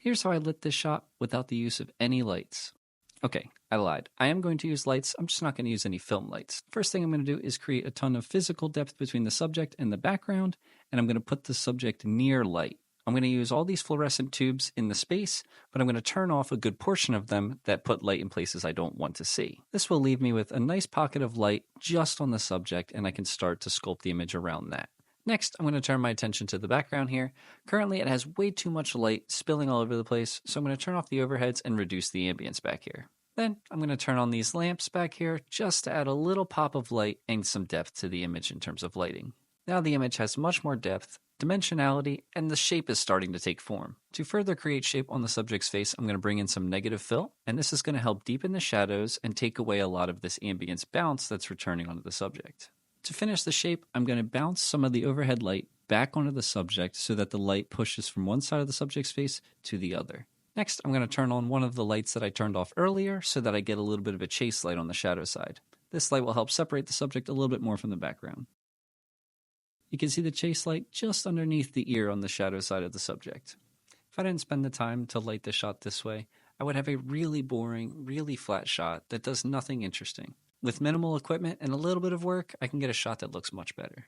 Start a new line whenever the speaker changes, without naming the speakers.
Here's how I lit this shot without the use of any lights. Okay, I lied. I am going to use lights, I'm just not going to use any film lights. First thing I'm going to do is create a ton of physical depth between the subject and the background, and I'm going to put the subject near light. I'm going to use all these fluorescent tubes in the space, but I'm going to turn off a good portion of them that put light in places I don't want to see. This will leave me with a nice pocket of light just on the subject, and I can start to sculpt the image around that. Next, I'm going to turn my attention to the background here. Currently, it has way too much light spilling all over the place, so I'm going to turn off the overheads and reduce the ambience back here. Then, I'm going to turn on these lamps back here just to add a little pop of light and some depth to the image in terms of lighting. Now the image has much more depth, dimensionality, and the shape is starting to take form. To further create shape on the subject's face, I'm going to bring in some negative fill, and this is going to help deepen the shadows and take away a lot of this ambience bounce that's returning onto the subject. To finish the shape, I'm going to bounce some of the overhead light back onto the subject so that the light pushes from one side of the subject's face to the other. Next, I'm going to turn on one of the lights that I turned off earlier so that I get a little bit of a chase light on the shadow side. This light will help separate the subject a little bit more from the background. You can see the chase light just underneath the ear on the shadow side of the subject. If I didn't spend the time to light the shot this way, I would have a really boring, really flat shot that does nothing interesting. With minimal equipment and a little bit of work, I can get a shot that looks much better.